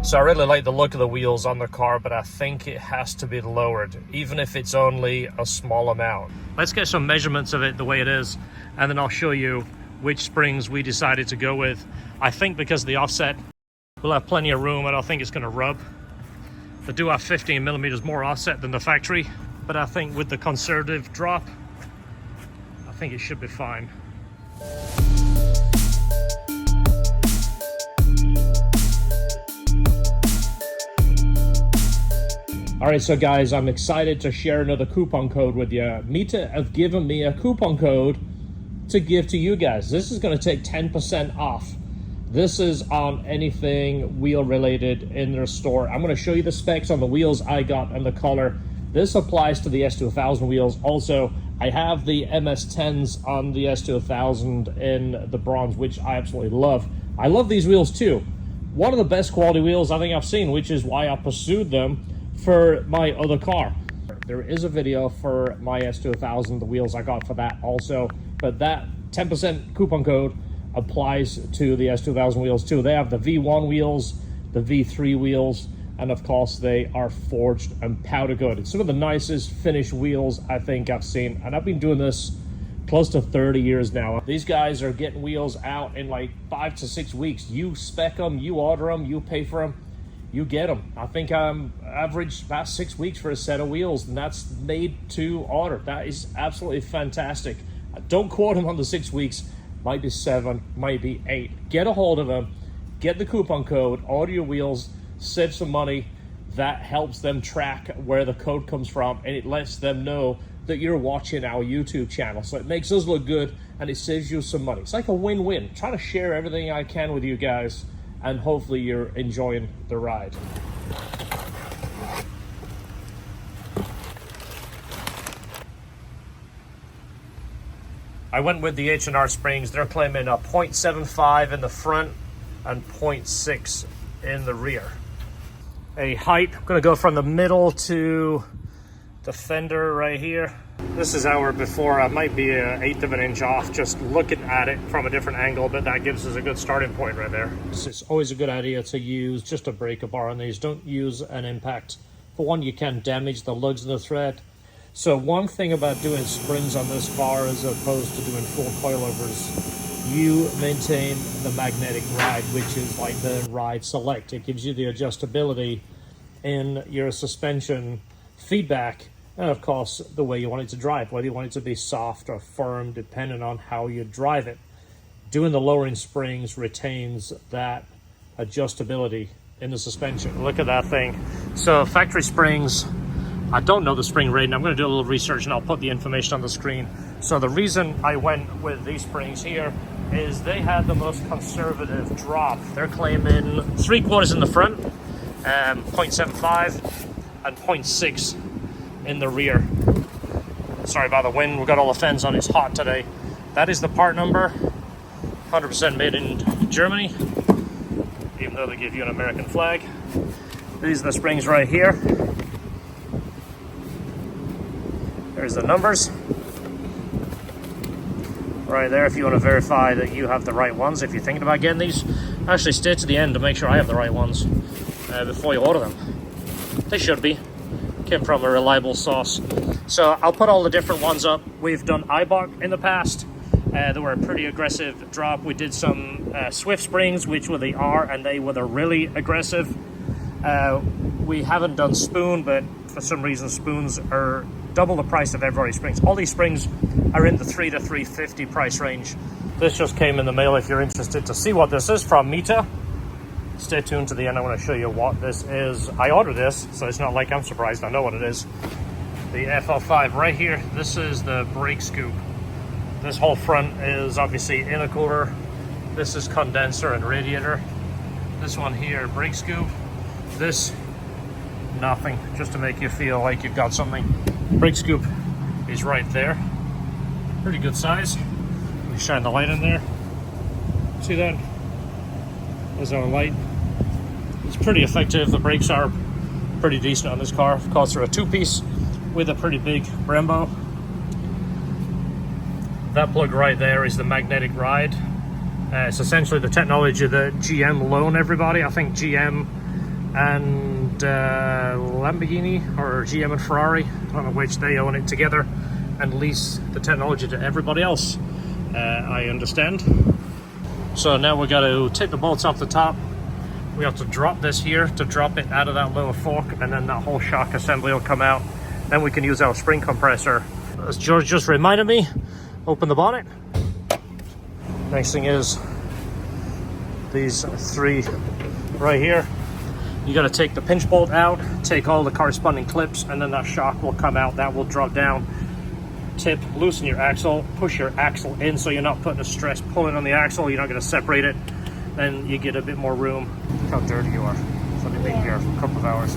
So I really like the look of the wheels on the car, but I think it has to be lowered, even if it's only a small amount. Let's get some measurements of it the way it is, and then I'll show you which springs we decided to go with. I think because of the offset, we'll have plenty of room. I don't think it's going to rub. They do have 15 millimeters more offset than the factory, but I think with the conservative drop, I think it should be fine. All right, so guys, I'm excited to share another coupon code with you. MITA have given me a coupon code to give to you guys. This is going to take 10% off. This is on anything wheel related in their store. I'm going to show you the specs on the wheels I got and the color. This applies to the S2000 wheels. Also, I have the MS10s on the S2000 in the bronze, which I absolutely love. I love these wheels too. One of the best quality wheels I think I've seen, which is why I pursued them for my other car. There is a video for my S2000, the wheels I got for that also, but that 10% coupon code applies to the S2000 wheels too. They have the V1 wheels, the V3 wheels, and of course they are forged and powder coated. Some of the nicest finished wheels I think I've seen, and I've been doing this close to 30 years now. These guys are getting wheels out in like 5 to 6 weeks. You spec them, you order them, you pay for them, you get them. I think I'm average about 6 weeks for a set of wheels, and that's made to order. That is absolutely fantastic. Don't quote them on the 6 weeks. Might be 7, might be 8. Get a hold of them, get the coupon code, order your wheels, save some money. That helps them track where the code comes from, and it lets them know that you're watching our YouTube channel. So it makes us look good, and it saves you some money. It's like a win-win. Trying to share everything I can with you guys, and hopefully you're enjoying the ride. I went with the H+R Springs. They're claiming a 0.75 in the front and 0.6 in the rear. A height, I'm gonna go from the middle to the fender right here. This is our before. I might be an 1/8 of an inch off just looking at it from a different angle, but that gives us a good starting point right there. It's always a good idea to use just a breaker bar on these. Don't use an impact. For one, you can damage the lugs of the thread. So one thing about doing springs on this car as opposed to doing full coilovers, you maintain the magnetic ride, which is like the ride select. It gives you the adjustability in your suspension feedback, and of course the way you want it to drive, whether you want it to be soft or firm depending on how you drive it. Doing the lowering springs retains that adjustability in the suspension. Look at that thing. So factory springs, I don't know the spring rating. I'm going to do a little research and I'll put the information on the screen. So the reason I went with these springs here is they had the most conservative drop. They're claiming 3/4 in the front, 0.75 and 0.6 in the rear. Sorry about the wind, we've got all the fans on, it's hot today. That is the part number, 100% made in Germany, even though they give you an American flag. These are the springs right here. There's the numbers right there if you want to verify that you have the right ones. If you're thinking about getting these, actually stay to the end to make sure I have the right ones before you order them. They should be. Came from a reliable source. So I'll put all the different ones up. We've done Eibach in the past. They were a pretty aggressive drop. We did some Swift springs, which were the R, and they were the really aggressive. We haven't done Spoon, but for some reason Spoons are double the price of every springs. All these springs are in the $300 to $350 price range. This just came in the mail. If you're interested to see what this is from MITA, stay tuned to the end. I want to show you what this is. I ordered this, so it's not like I'm surprised. I know what it is. The FL5 right here. This is the brake scoop. This whole front is obviously intercooler. This is condenser and radiator. This one here, brake scoop. This, nothing, just to make you feel like you've got something. Brake scoop is right there. Pretty good size. Let me shine the light in there. See that? There's our light. It's pretty effective. The brakes are pretty decent on this car. Of course, they're a two-piece with a pretty big Brembo. That plug right there is the magnetic ride. It's essentially the technology that GM loaned everybody. I think GM and Lamborghini or GM and Ferrari, I don't know which, they own it together and lease the technology to everybody else. I understand. So now we got to take the bolts off the top. We have to drop this here to drop it out of that little fork, and then that whole shock assembly will come out. Then we can use our spring compressor. As George just reminded me, open the bonnet. Next thing is these three right here. You got to take the pinch bolt out, take all the corresponding clips, and then that shock will come out. That will drop down, tip, loosen your axle, push your axle in so you're not putting a stress pulling on the axle. You're not going to separate it. Then you get a bit more room. Look how dirty you are. It's only been here for a couple of hours.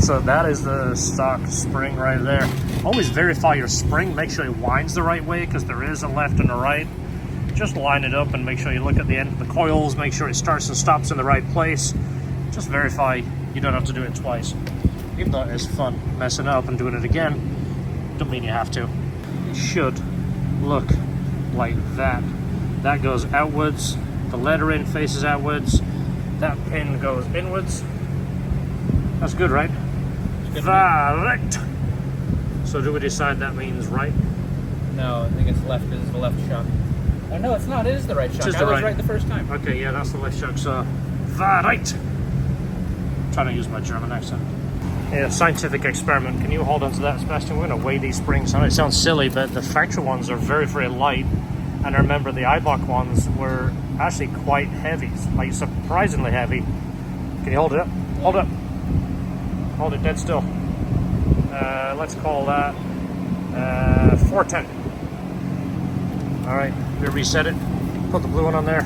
So that is the stock spring right there. Always verify your spring. Make sure it winds the right way, because there is a left and a right. Just line it up and make sure you look at the end of the coils. Make sure it starts and stops in the right place. Just verify. You don't have to do it twice. Even though it's fun messing up and doing it again, don't mean you have to. It should look like that. That goes outwards. The lettering faces outwards. That pin goes inwards. That's good, right? Correct. So do we decide that means right? No, I think it's left. This is the left shock. Oh no, it's not. It is the right shock. I was right the first time. Okay, yeah, that's the left shock. So right. I'm trying to use my German accent. Yeah, scientific experiment. Can you hold on to that, Sebastian? We're going to weigh these springs. I know it sounds silly, but the factory ones are very, very light. And I remember the Eibach ones were actually quite heavy, like surprisingly heavy. Can you hold it up? Hold it up. Hold it dead still. Let's call that 410. All right, we reset it. Put the blue one on there.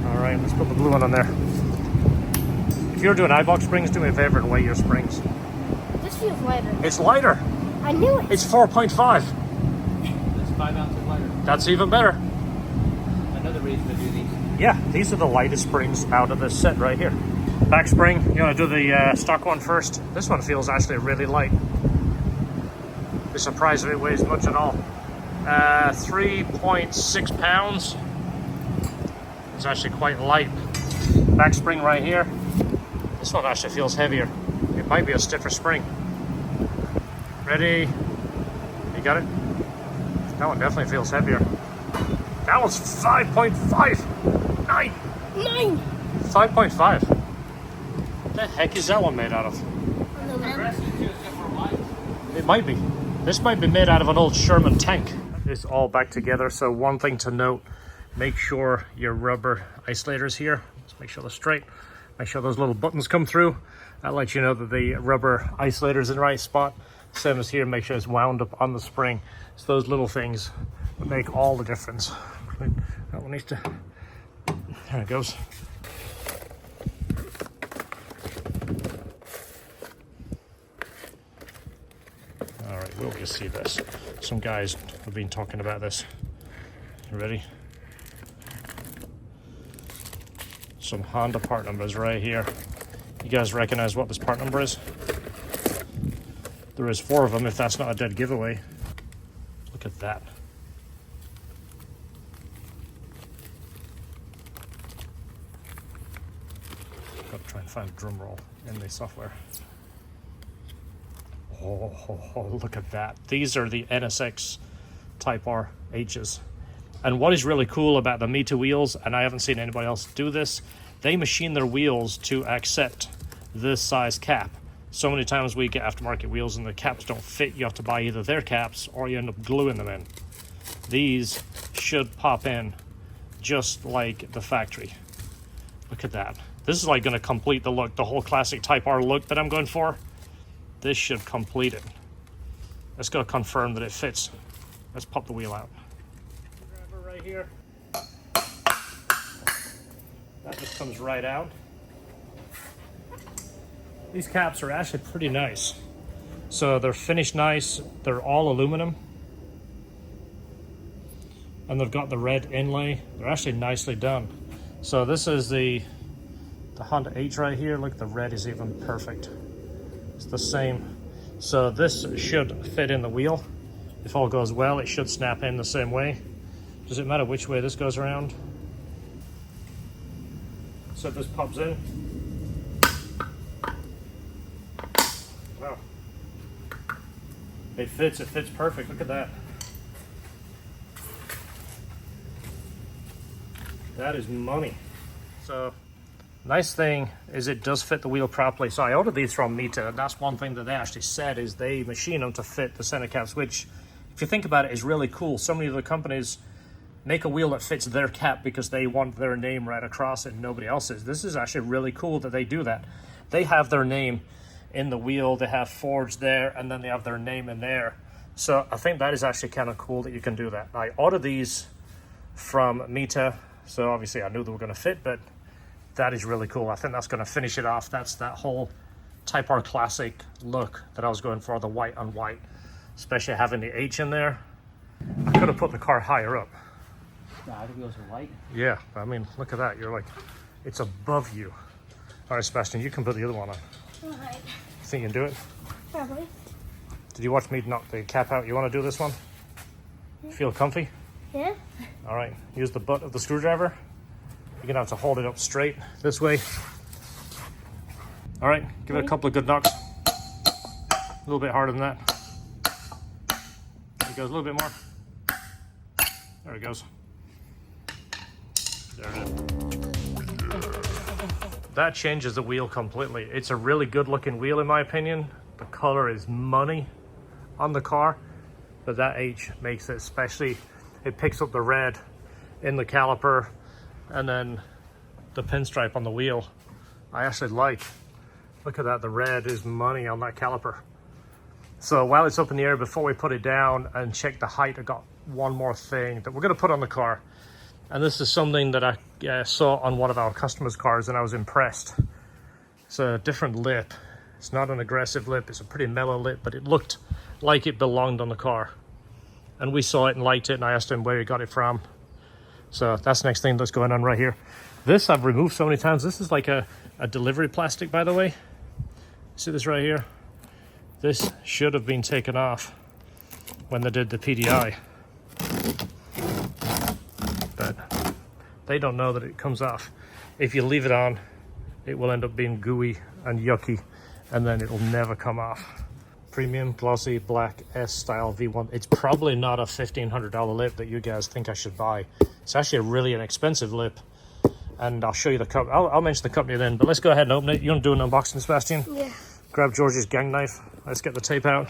All right, let's put the blue one on there. If you're doing Eibach springs, do me a favor and weigh your springs. This feels lighter. It's lighter. I knew it. It's 4.5. It's 5 ounces lighter. That's even better. Another reason to do these. Yeah, these are the lightest springs out of this set right here. Back spring, you want to do the stock one first. This one feels actually really light. Be surprised if it weighs much at all. 3.6 pounds. It's actually quite light. Back spring right here. This one actually feels heavier. It might be a stiffer spring. Ready? You got it? That one definitely feels heavier. That one's 5.5. 9. 5.5. What the heck is that one made out of? It might be. This might be made out of an old Sherman tank. It's all back together. So one thing to note, make sure your rubber isolators here, let's make sure they're straight. Make sure those little buttons come through. That lets you know that the rubber isolator is in the right spot. Same as here, make sure it's wound up on the spring. It's those little things that make all the difference. That one needs to, there it goes. All right, we'll just see this. Some guys have been talking about this. You ready? Some Honda part numbers right here. You guys recognize what this part number is? There is 4 of them, if that's not a dead giveaway. Look at that. Got to try and find a drum roll in the software. Oh, look at that. These are the NSX Type R H's. And what is really cool about the MITA wheels, and I haven't seen anybody else do this, they machine their wheels to accept this size cap. So many times we get aftermarket wheels and the caps don't fit. You have to buy either their caps or you end up gluing them in. These should pop in just like the factory. Look at that. This is like going to complete the look, the whole classic Type R look that I'm going for. This should complete it. Let's go confirm that it fits. Let's pop the wheel out. Grabber right here. That just comes right out. These caps are actually pretty nice. So they're finished nice. They're all aluminum. And they've got the red inlay. They're actually nicely done. So this is the Honda H right here. Look, the red is even perfect. It's the same. So this should fit in the wheel. If all goes well, it should snap in the same way. Does it matter which way this goes around? So this pops in. Wow. It fits perfect. Look at that. That is money. So, nice thing is it does fit the wheel properly. So I ordered these from MITA. That's one thing that they actually said is they machine them to fit the center caps, which, if you think about it, is really cool. So many of the companies make a wheel that fits their cap because they want their name right across it and nobody else's. This is actually really cool that they do that. They have their name in the wheel, they have forged there, and then they have their name in there. So I think that is actually kind of cool that you can do that. I ordered these from MITA, so obviously I knew they were going to fit, but that is really cool. I think that's going to finish it off. That's that whole Type R Classic look that I was going for, the white on white, especially having the H in there. I could have put the car higher up. The outer wheels are white. Yeah, I mean, look at that. You're like, it's above you. All right, Sebastian, you can put the other one on. All right. Think you can do it? Probably. Did you watch me knock the cap out? You want to do this one? Feel comfy? Yeah. All right, use the butt of the screwdriver. You're gonna have to hold it up straight this way. All right, give it a couple of good knocks. A little bit harder than that. There it goes, a little bit more. There it goes. There it is. That changes the wheel completely. It's a really good looking wheel in my opinion. The color is money on the car, but that H makes it, especially it picks up the red in the caliper and then the pinstripe on the wheel. I actually like, look at that, the red is money on that caliper. So while it's up in the air, before we put it down and check the height, I got one more thing that we're gonna put on the car. And this is something that I saw on one of our customers' cars and I was impressed. It's a different lip. It's not an aggressive lip, it's a pretty mellow lip, but it looked like it belonged on the car. And we saw it and liked it, and I asked him where he got it from. So that's the next thing that's going on right here. This I've removed so many times. This is like a delivery plastic, by the way. See this right here? This should have been taken off when they did the PDI. But they don't know that it comes off. If you leave it on, it will end up being gooey and yucky, and then it'll never come off. Premium glossy black S style V1. It's probably not a $1,500 lip that you guys think I should buy. It's actually a really inexpensive lip, and I'll show you the company. I'll mention the company then, but let's go ahead and open it. You want to do an unboxing, Sebastian? Yeah. Grab George's gang knife. Let's get the tape out.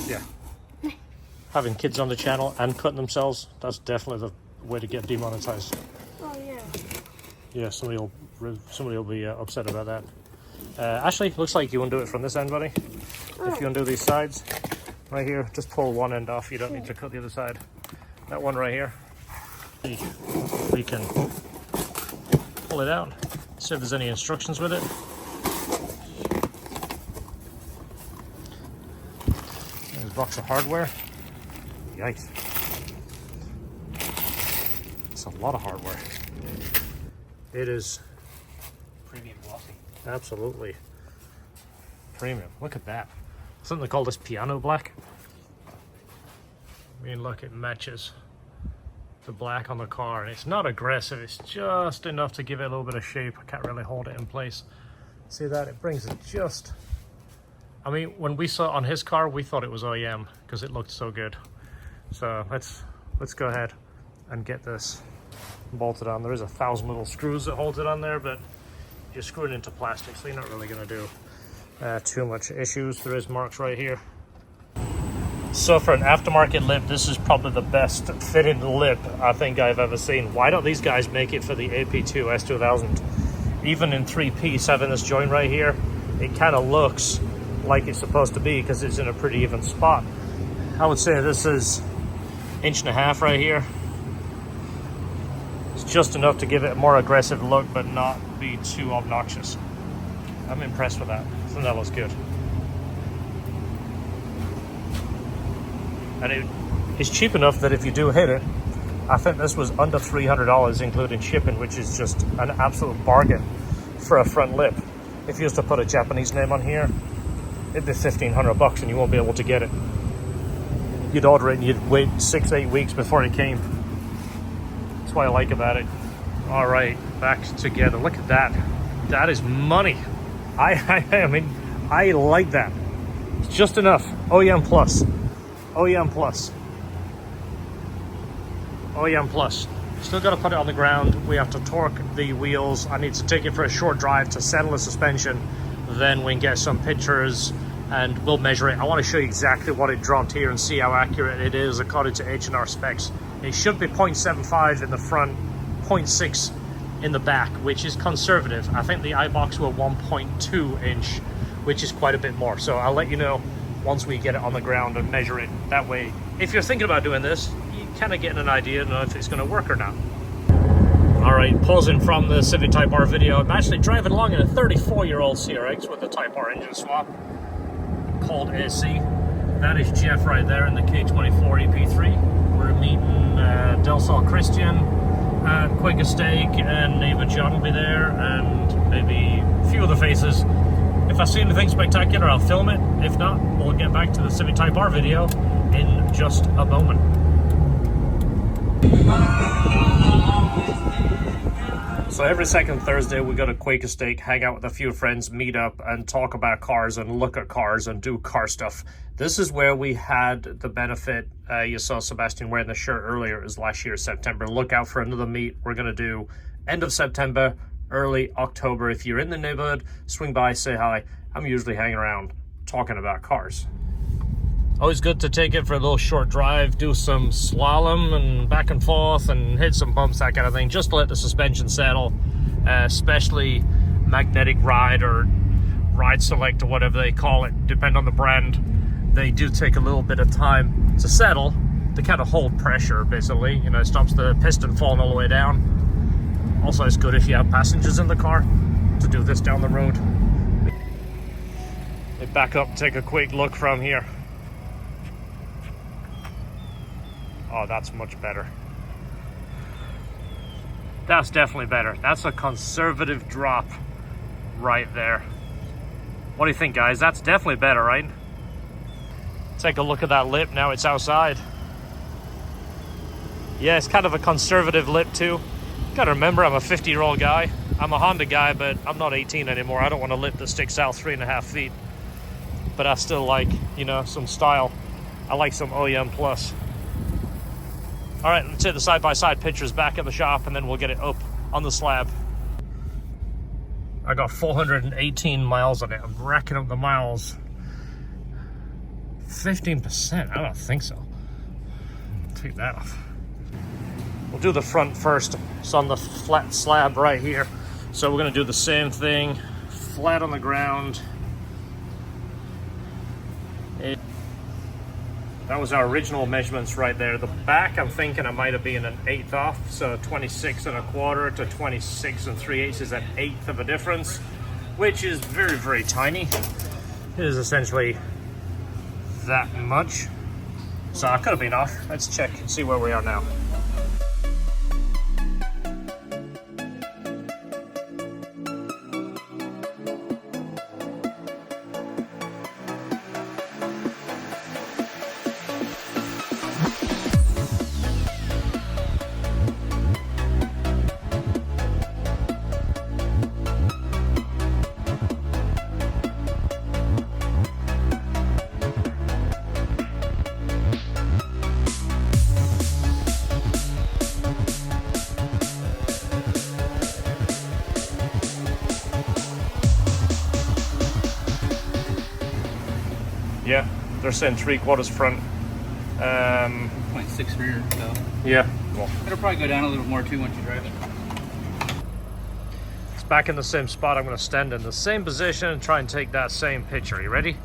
Yeah. Having kids on the channel and cutting themselves, that's definitely the way to get demonetized. Oh yeah. Yeah, somebody will be upset about that. Ashley, looks like you want to do it from this end, buddy. Oh. If you want to do these sides, right here, just pull one end off. You don't need to cut the other side. That one right here, we can pull it out, see if there's any instructions with it. There's a box of hardware. Yikes. It's a lot of hardware. It is Premium glossy. absolutely premium. Look at that. Something they call this piano black. I mean, look, it matches the black on the car, and it's not aggressive. It's just enough to give it a little bit of shape. I can't really hold it in place. See that? It brings it just... I mean, when we saw it on his car, we thought it was OEM because it looked so good. So let's go ahead and get this bolted on. There is 1,000 little screws that hold it on there, but you're screwing into plastic, so you're not really going to do too much issues. There is marks right here. So for an aftermarket lip, this is probably the best fitting lip I think I've ever seen. Why don't these guys make it for the AP2 S2000? Even in 3-piece, having this joint right here, it kind of looks like it's supposed to be because it's in a pretty even spot. I would say this is 1.5 inches right here. It's just enough to give it a more aggressive look, but not be too obnoxious. I'm impressed with that. I think that looks good. And it's cheap enough that if you do hit it, I think this was under $300 including shipping, which is just an absolute bargain for a front lip. If you was to put a Japanese name on here, it'd be $1,500 and you won't be able to get it. You'd order it and you'd wait 6-8 weeks before it came. That's what I like about it. All right, back together. Look at that. That is money. I mean, I like that. It's just enough. OEM plus. OEM plus. OEM plus. Still got to put it on the ground. We have to torque the wheels. I need to take it for a short drive to settle the suspension. Then we can get some pictures and we'll measure it. I want to show you exactly what it dropped here and see how accurate it is according to H+R specs. It should be 0.75 in the front, 0.6 in the back, which is conservative. I think the iBox were 1.2 inch, which is quite a bit more. So I'll let you know once we get it on the ground and measure it. That way, if you're thinking about doing this, you kind of get an idea of if it's going to work or not. All right, pausing from the Civic Type R video. I'm actually driving along in a 34-year-old CRX with the Type R engine swap, cold AC. That is Jeff right there in the K24 EP3. We're meeting Del Sol Christian, Quaker Steak, and neighbor John will be there, and maybe a few other faces. If I see anything spectacular, I'll film it. If not, we'll get back to the Civic Type R video in just a moment. So every second Thursday, we go to Quaker Steak, hang out with a few friends, meet up, and talk about cars and look at cars and do car stuff. This is where we had the benefit. You saw Sebastian wearing the shirt earlier. It was last year, September. Look out for another meet. We're going to do end of September, early October. If you're in the neighborhood, swing by, say hi. I'm usually hanging around talking about cars. Always good to take it for a little short drive, do some slalom and back and forth and hit some bumps, that kind of thing, just to let the suspension settle, especially magnetic ride or ride select or whatever they call it, depend on the brand. They do take a little bit of time to settle, to kind of hold pressure, basically. You know, it stops the piston falling all the way down. Also, it's good if you have passengers in the car to do this down the road. Let me back up and take a quick look from here. Oh, that's much better. That's definitely better. That's a conservative drop right there. What do you think, guys? That's definitely better, right? Take a look at that lip. Now it's outside. Yeah, it's kind of a conservative lip too. Gotta remember, I'm a 50-year-old guy. I'm a Honda guy, but I'm not 18 anymore. I don't want a lip that sticks out 3.5 feet. But I still like, you know, some style. I like some OEM plus. All right, let's hit the side-by-side pictures back at the shop, and then we'll get it up on the slab. I got 418 miles on it. I'm racking up the miles. 15%, I don't think so. Take that off. We'll do the front first. It's on the flat slab right here. So we're gonna do the same thing, flat on the ground. That was our original measurements right there. The back, I'm thinking I might have been an 1/8 off. So 26 1/4 to 26 3/8 is an 1/8 of a difference, which is very, very tiny. It is essentially that much. So I could have been off. Let's check and see where we are now. Yeah, they're saying 3/4 front. 0.6 rear, so. Yeah. Well, It'll probably go down a little more too once you drive it. it's back in the same spot. I'm going to stand in the same position and try and take that same picture. You ready?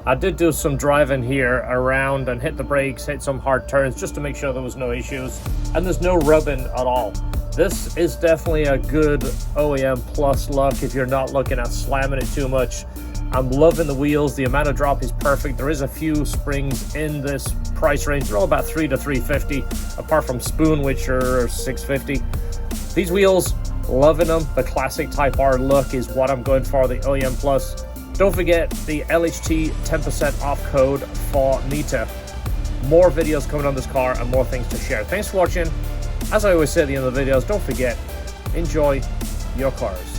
I did do some driving here around and hit the brakes, hit some hard turns just to make sure there was no issues. And there's no rubbing at all. This is definitely a good OEM plus look if you're not looking at slamming it too much. I'm loving the wheels. The amount of drop is perfect. There is a few springs in this price range. They're all about $300 to $350, apart from Spoon, which are $650. These wheels, loving them. The classic Type R look is what I'm going for, the OEM plus. Don't forget the LHT 10% off code for MITA. More videos coming on this car and more things to share. Thanks for watching. As I always say at the end of the videos, don't forget, enjoy your cars.